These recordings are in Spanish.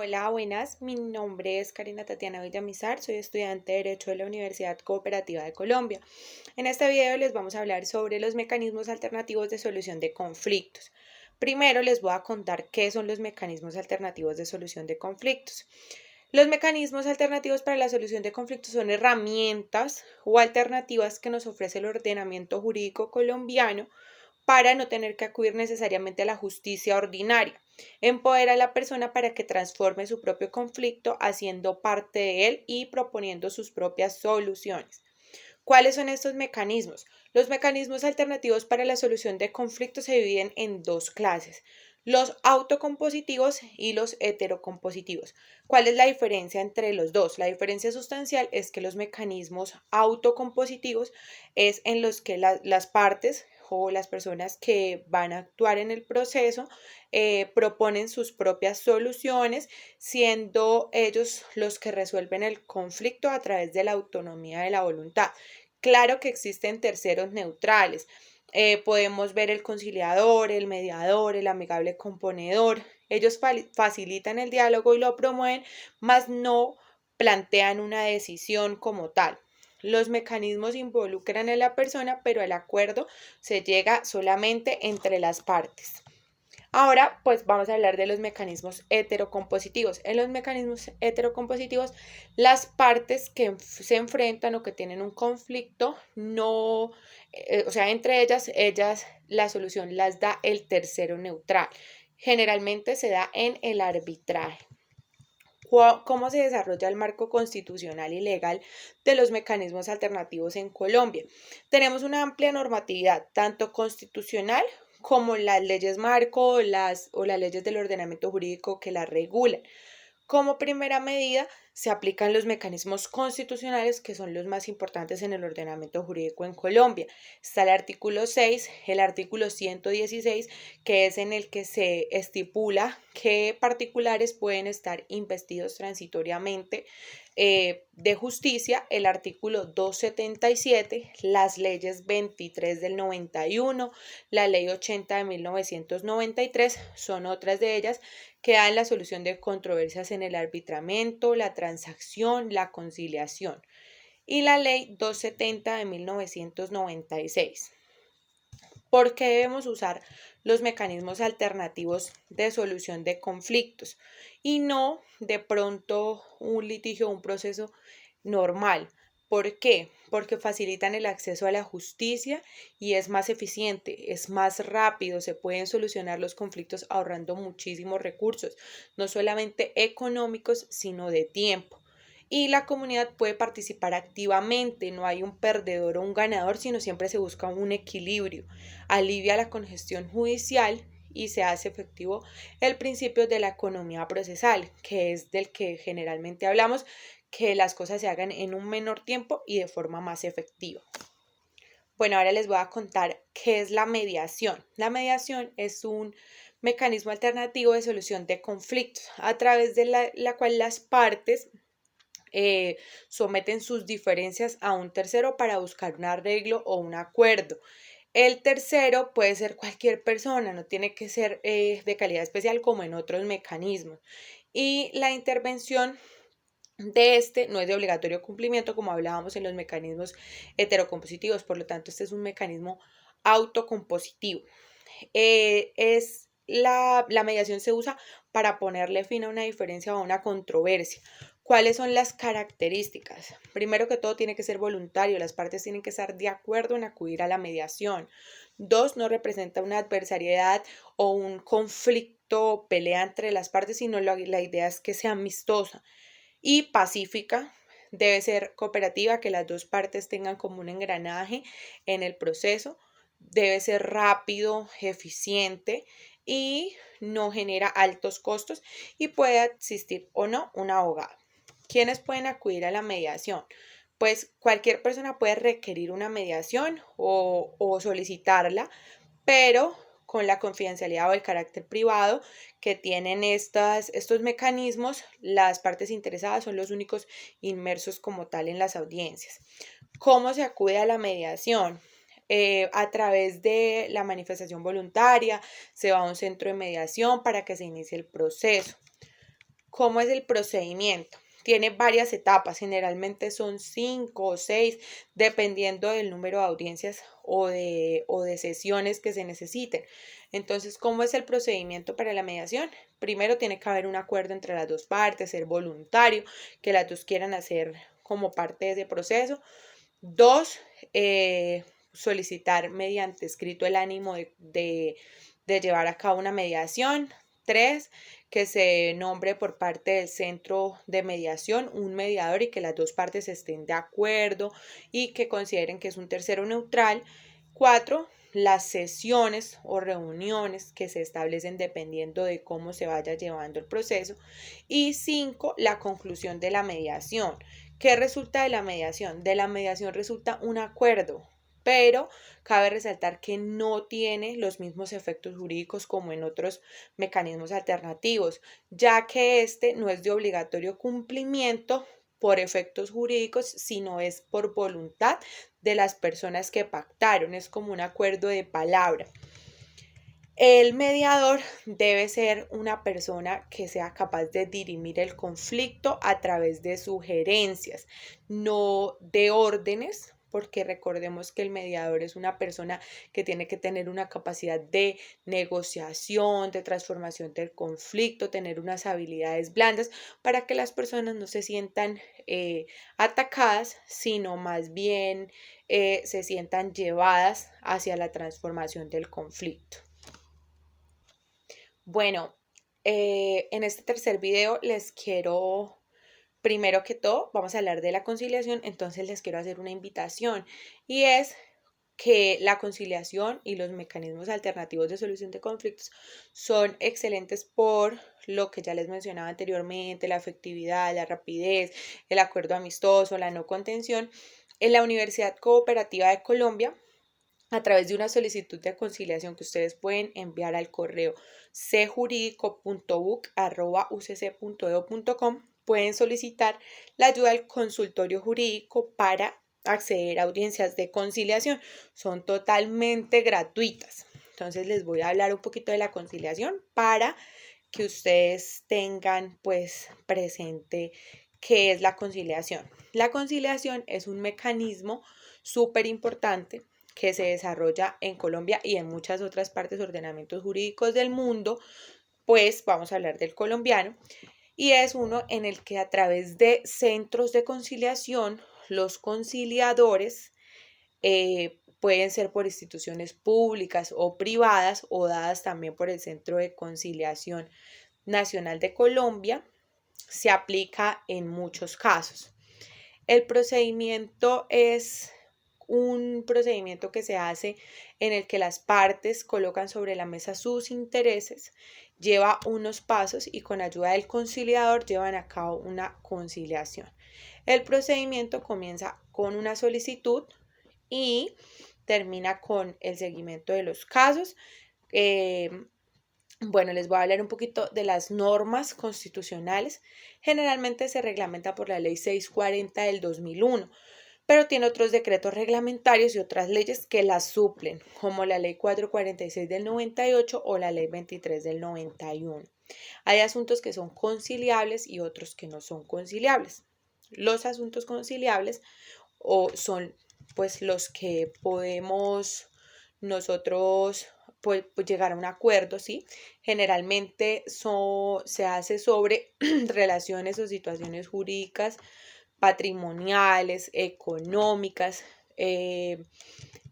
Hola, buenas. Mi nombre es Karina Tatiana Villamizar, soy estudiante de Derecho de la Universidad Cooperativa de Colombia. En este video les vamos a hablar sobre los mecanismos alternativos de solución de conflictos. Primero les voy a contar qué son los mecanismos alternativos de solución de conflictos. Los mecanismos alternativos para la solución de conflictos son herramientas o alternativas que nos ofrece el ordenamiento jurídico colombiano para no tener que acudir necesariamente a la justicia ordinaria. Empodera a la persona para que transforme su propio conflicto haciendo parte de él y proponiendo sus propias soluciones. ¿Cuáles son estos mecanismos? Los mecanismos alternativos para la solución de conflictos se dividen en dos clases, los autocompositivos y los heterocompositivos. ¿Cuál es la diferencia entre los dos? La diferencia sustancial es que los mecanismos autocompositivos es en los que las partes o las personas que van a actuar en el proceso proponen sus propias soluciones, siendo ellos los que resuelven el conflicto a través de la autonomía de la voluntad. Claro que existen terceros neutrales. Podemos ver el conciliador, el mediador, el amigable componedor. Ellos facilitan el diálogo y lo promueven, mas no plantean una decisión como tal. Los mecanismos involucran a la persona, pero el acuerdo se llega solamente entre las partes. Ahora, pues vamos a hablar de los mecanismos heterocompositivos. En los mecanismos heterocompositivos, las partes que se enfrentan o que tienen un conflicto, no, o sea, entre ellas, la solución las da el tercero neutral. Generalmente se da en el arbitraje. ¿Cómo se desarrolla el marco constitucional y legal de los mecanismos alternativos en Colombia? Tenemos una amplia normatividad, tanto constitucional como las leyes marco o las leyes del ordenamiento jurídico que las regulan. Como primera medida, se aplican los mecanismos constitucionales que son los más importantes en el ordenamiento jurídico en Colombia. Está el artículo 6, el artículo 116, que es en el que se estipula que particulares pueden estar investidos transitoriamente de justicia, el artículo 277, las leyes 23 del 91, la ley 80 de 1993, son otras de ellas que dan la solución de controversias en el arbitramiento, la transacción, la conciliación. Y la ley 270 de 1996. ¿Por qué debemos usar los mecanismos alternativos de solución de conflictos y no de pronto un litigio o un proceso normal? ¿Por qué? Porque facilitan el acceso a la justicia y es más eficiente, es más rápido, se pueden solucionar los conflictos ahorrando muchísimos recursos, no solamente económicos, sino de tiempo. Y la comunidad puede participar activamente, no hay un perdedor o un ganador, sino siempre se busca un equilibrio. Alivia la congestión judicial y se hace efectivo el principio de la economía procesal, que es del que generalmente hablamos, que las cosas se hagan en un menor tiempo y de forma más efectiva. Bueno, ahora les voy a contar qué es la mediación. La mediación es un mecanismo alternativo de solución de conflictos a través de la cual las partes someten sus diferencias a un tercero para buscar un arreglo o un acuerdo. El tercero puede ser cualquier persona, no tiene que ser de calidad especial como en otros mecanismos. Y la intervención de este no es de obligatorio cumplimiento como hablábamos en los mecanismos heterocompositivos, por lo tanto este es un mecanismo autocompositivo. La mediación se usa para ponerle fin a una diferencia o a una controversia. ¿Cuáles son las características? Primero que todo tiene que ser voluntario, las partes tienen que estar de acuerdo en acudir a la mediación. Dos, no representa una adversariedad o un conflicto o pelea entre las partes, sino la idea es que sea amistosa y pacífica. Debe ser cooperativa, que las dos partes tengan como un engranaje en el proceso. Debe ser rápido, eficiente y no genera altos costos y puede existir o no un abogado. ¿Quiénes pueden acudir a la mediación? Pues cualquier persona puede requerir una mediación o solicitarla, pero con la confidencialidad o el carácter privado que tienen estos mecanismos, las partes interesadas son los únicos inmersos como tal en las audiencias. ¿Cómo se acude a la mediación? A través de la manifestación voluntaria, se va a un centro de mediación para que se inicie el proceso. ¿Cómo es el procedimiento? Tiene varias etapas, generalmente son 5 o 6, dependiendo del número de audiencias o de sesiones que se necesiten. Entonces, ¿cómo es el procedimiento para la mediación? Primero tiene que haber un acuerdo entre las dos partes, ser voluntario, que las dos quieran hacer como parte de ese proceso. 2, solicitar mediante escrito el ánimo de llevar a cabo una mediación. 3, que se nombre por parte del centro de mediación un mediador y que las dos partes estén de acuerdo y que consideren que es un tercero neutral. 4, las sesiones o reuniones que se establecen dependiendo de cómo se vaya llevando el proceso. Y 5, la conclusión de la mediación. ¿Qué resulta de la mediación? De la mediación resulta un acuerdo, pero cabe resaltar que no tiene los mismos efectos jurídicos como en otros mecanismos alternativos, ya que este no es de obligatorio cumplimiento por efectos jurídicos, sino es por voluntad de las personas que pactaron, es como un acuerdo de palabra. El mediador debe ser una persona que sea capaz de dirimir el conflicto a través de sugerencias, no de órdenes, porque recordemos que el mediador es una persona que tiene que tener una capacidad de negociación, de transformación del conflicto, tener unas habilidades blandas para que las personas no se sientan atacadas, sino más bien se sientan llevadas hacia la transformación del conflicto. Bueno, en este tercer video les quiero, primero que todo, vamos a hablar de la conciliación, entonces les quiero hacer una invitación y es que la conciliación y los mecanismos alternativos de solución de conflictos son excelentes por lo que ya les mencionaba anteriormente, la efectividad, la rapidez, el acuerdo amistoso, la no contención. En la Universidad Cooperativa de Colombia, a través de una solicitud de conciliación que ustedes pueden enviar al correo cjuridico.buc@ucc.edu.com, pueden solicitar la ayuda del consultorio jurídico para acceder a audiencias de conciliación. Son totalmente gratuitas. Entonces les voy a hablar un poquito de la conciliación para que ustedes tengan pues presente qué es la conciliación. La conciliación es un mecanismo súper importante que se desarrolla en Colombia y en muchas otras partes, ordenamientos jurídicos del mundo, pues vamos a hablar del colombiano, y es uno en el que a través de centros de conciliación, los conciliadores pueden ser por instituciones públicas o privadas o dadas también por el Centro de Conciliación Nacional de Colombia, se aplica en muchos casos. El procedimiento es un procedimiento que se hace en el que las partes colocan sobre la mesa sus intereses, lleva unos pasos y con ayuda del conciliador llevan a cabo una conciliación. El procedimiento comienza con una solicitud y termina con el seguimiento de los casos. Bueno, les voy a hablar un poquito de las normas constitucionales. Generalmente se reglamenta por la Ley 640 del 2001, pero tiene otros decretos reglamentarios y otras leyes que las suplen, como la Ley 446 del 98 o la Ley 23 del 91. Hay asuntos que son conciliables y otros que no son conciliables. Los asuntos conciliables son pues los que podemos nosotros pues llegar a un acuerdo, ¿sí? Generalmente se hace sobre relaciones o situaciones jurídicas, patrimoniales, económicas,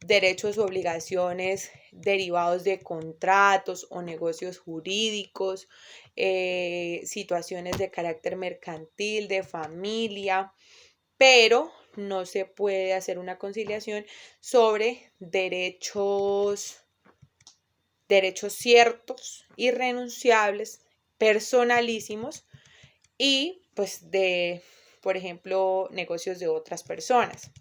derechos o obligaciones derivados de contratos o negocios jurídicos, situaciones de carácter mercantil, de familia, pero no se puede hacer una conciliación sobre derechos ciertos, irrenunciables, personalísimos y pues por ejemplo, negocios de otras personas.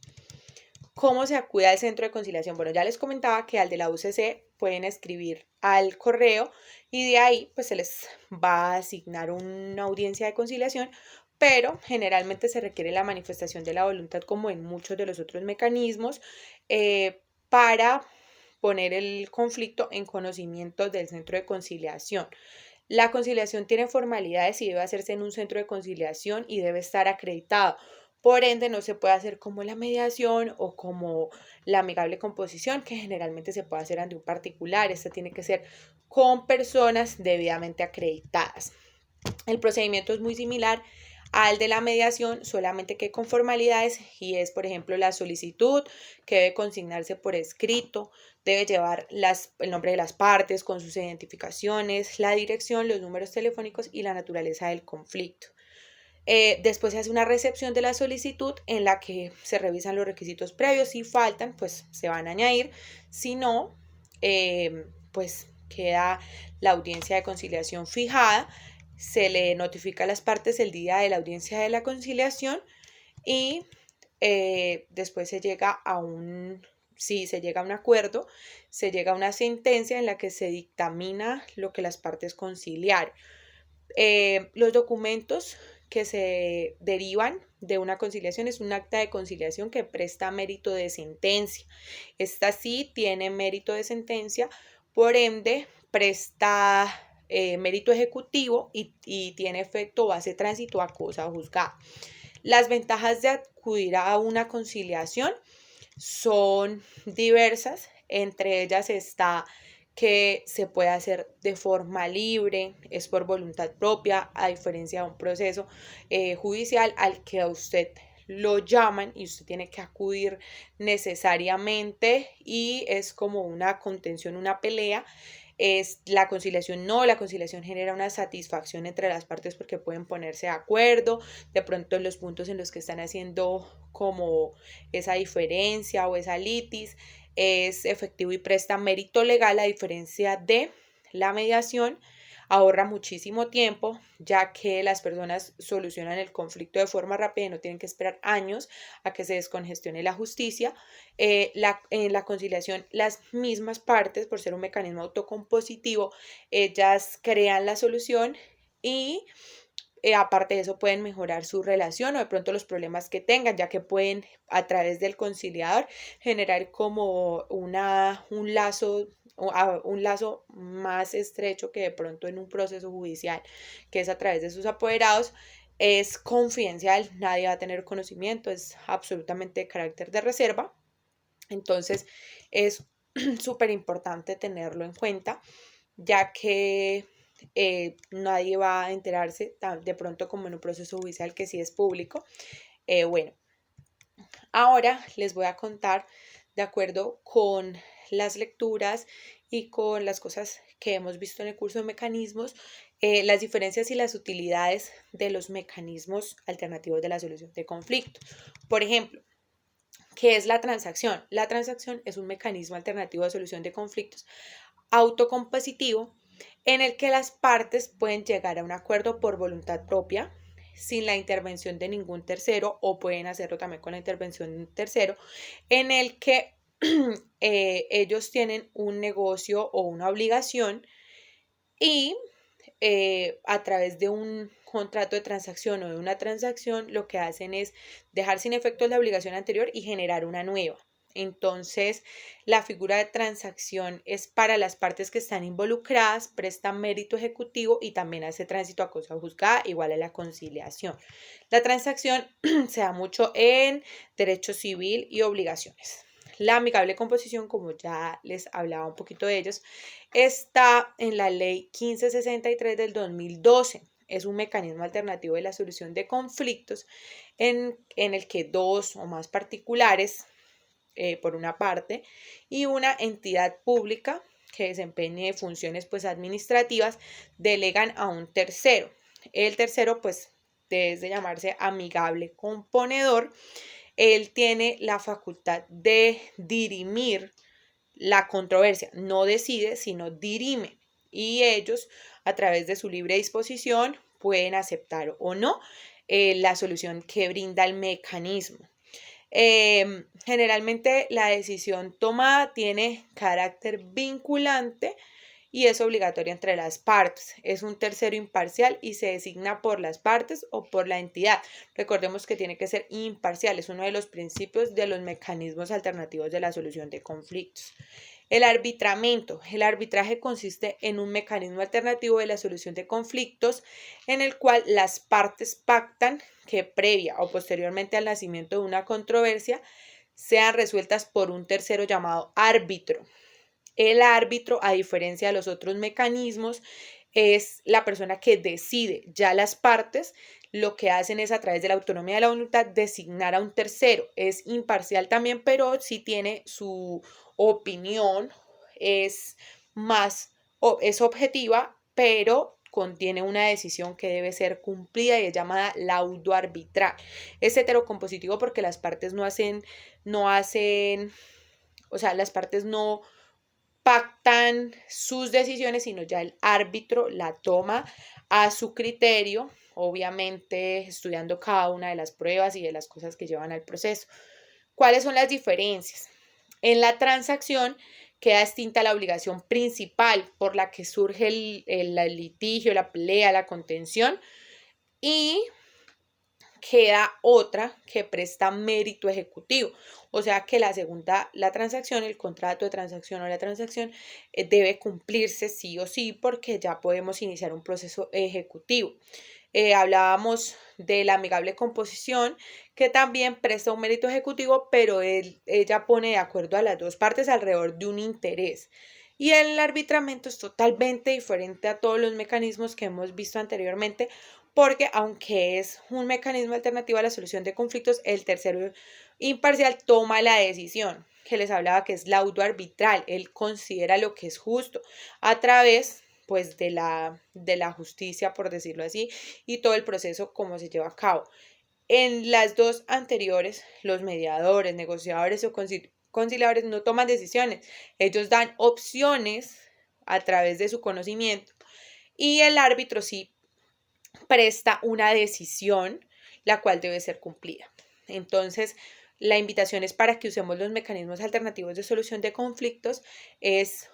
¿Cómo se acude al centro de conciliación? Bueno, ya les comentaba que al de la UCC pueden escribir al correo y de ahí pues se les va a asignar una audiencia de conciliación, pero generalmente se requiere la manifestación de la voluntad como en muchos de los otros mecanismos para poner el conflicto en conocimiento del centro de conciliación. La conciliación tiene formalidades y debe hacerse en un centro de conciliación y debe estar acreditado. Por ende, no se puede hacer como la mediación o como la amigable composición, que generalmente se puede hacer ante un particular. Esta tiene que ser con personas debidamente acreditadas. El procedimiento es muy similar al de la mediación, solamente que con formalidades, y es, por ejemplo, la solicitud, que debe consignarse por escrito, debe llevar el nombre de las partes con sus identificaciones, la dirección, los números telefónicos y la naturaleza del conflicto. Después se hace una recepción de la solicitud en la que se revisan los requisitos previos. Si faltan, pues se van a añadir. Si no, pues queda la audiencia de conciliación fijada. Se le notifica a las partes el día de la audiencia de la conciliación y después se llega a si se llega a un acuerdo, se llega a una sentencia en la que se dictamina lo que las partes conciliaron. Los documentos que se derivan de una conciliación es un acta de conciliación que presta mérito de sentencia. Esta sí tiene mérito de sentencia, por ende presta mérito ejecutivo y tiene efecto base tránsito a cosa juzgada. Las ventajas de acudir a una conciliación son diversas, entre ellas está que se puede hacer de forma libre, es por voluntad propia, a diferencia de un proceso judicial al que a usted lo llaman y usted tiene que acudir necesariamente y es como una contención, una pelea. Es la conciliación no, la conciliación genera una satisfacción entre las partes porque pueden ponerse de acuerdo, de pronto en los puntos en los que están haciendo como esa diferencia o esa litis, es efectivo y presta mérito legal a diferencia de la mediación. Ahorra muchísimo tiempo, ya que las personas solucionan el conflicto de forma rápida y no tienen que esperar años a que se descongestione la justicia. En la conciliación, las mismas partes, por ser un mecanismo autocompositivo, ellas crean la solución y aparte de eso pueden mejorar su relación o de pronto los problemas que tengan, ya que pueden a través del conciliador generar como un lazo más estrecho que de pronto en un proceso judicial, que es a través de sus apoderados. Es confidencial, nadie va a tener conocimiento, es absolutamente de carácter de reserva. Entonces es súper importante tenerlo en cuenta, ya que nadie va a enterarse de pronto como en un proceso judicial que sí es público. Bueno, ahora les voy a contar de acuerdo con las lecturas y con las cosas que hemos visto en el curso de mecanismos, las diferencias y las utilidades de los mecanismos alternativos de la solución de conflictos. Por ejemplo, ¿qué es la transacción? La transacción es un mecanismo alternativo de solución de conflictos autocompositivo en el que las partes pueden llegar a un acuerdo por voluntad propia, sin la intervención de ningún tercero, o pueden hacerlo también con la intervención de un tercero, en el que ellos tienen un negocio o una obligación y a través de un contrato de transacción o de una transacción, lo que hacen es dejar sin efecto la obligación anterior y generar una nueva. Entonces, la figura de transacción es para las partes que están involucradas, presta mérito ejecutivo y también hace tránsito a cosa juzgada, igual a la conciliación. La transacción se da mucho en derecho civil y obligaciones. La amigable composición, como ya les hablaba un poquito de ellos, está en la ley 1563 del 2012. Es un mecanismo alternativo de la solución de conflictos en el que dos o más particulares, por una parte, y una entidad pública que desempeñe funciones pues administrativas, delegan a un tercero. El tercero pues debe de llamarse amigable componedor. Él tiene la facultad de dirimir la controversia, no decide, sino dirime. Y ellos, a través de su libre disposición, pueden aceptar o no la solución que brinda el mecanismo. Generalmente la decisión tomada tiene carácter vinculante y es obligatoria entre las partes. Es un tercero imparcial y se designa por las partes o por la entidad. Recordemos que tiene que ser imparcial, es uno de los principios de los mecanismos alternativos de la solución de conflictos. El arbitramiento. El arbitraje consiste en un mecanismo alternativo de la solución de conflictos en el cual las partes pactan que previa o posteriormente al nacimiento de una controversia sean resueltas por un tercero llamado árbitro. El árbitro, a diferencia de los otros mecanismos, es la persona que decide. Ya las partes lo que hacen es, a través de la autonomía de la voluntad, designar a un tercero. Es imparcial también, pero sí tiene su opinión, es más, es objetiva, pero contiene una decisión que debe ser cumplida y es llamada laudo arbitral. Es heterocompositivo porque las partes no hacen, o sea, las partes no pactan sus decisiones, sino ya el árbitro la toma a su criterio, obviamente estudiando cada una de las pruebas y de las cosas que llevan al proceso. ¿Cuáles son las diferencias? En la transacción queda extinta la obligación principal por la que surge el litigio, la pelea, la contención, y queda otra que presta mérito ejecutivo. O sea que la transacción, el contrato de transacción o la transacción debe cumplirse sí o sí, porque ya podemos iniciar un proceso ejecutivo. Hablábamos de la amigable composición, que también presta un mérito ejecutivo, pero ella pone de acuerdo a las dos partes alrededor de un interés. Y el arbitramiento es totalmente diferente a todos los mecanismos que hemos visto anteriormente, porque aunque es un mecanismo alternativo a la solución de conflictos, el tercero imparcial toma la decisión, que les hablaba, que es laudo arbitral. Él considera lo que es justo a través pues de la justicia, por decirlo así, y todo el proceso como se lleva a cabo. En las dos anteriores, los mediadores, negociadores o conciliadores no toman decisiones, ellos dan opciones a través de su conocimiento, y el árbitro sí presta una decisión, la cual debe ser cumplida. Entonces, la invitación es para que usemos los mecanismos alternativos de solución de conflictos. Es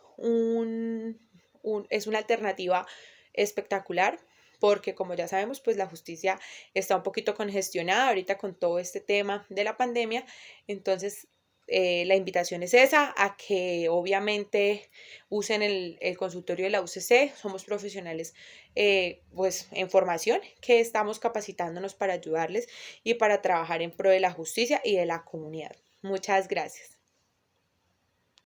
una alternativa espectacular, porque como ya sabemos, pues la justicia está un poquito congestionada ahorita con todo este tema de la pandemia. Entonces, la invitación es esa, a que obviamente usen el consultorio de la UCC. Somos profesionales pues en formación, que estamos capacitándonos para ayudarles y para trabajar en pro de la justicia y de la comunidad. Muchas gracias.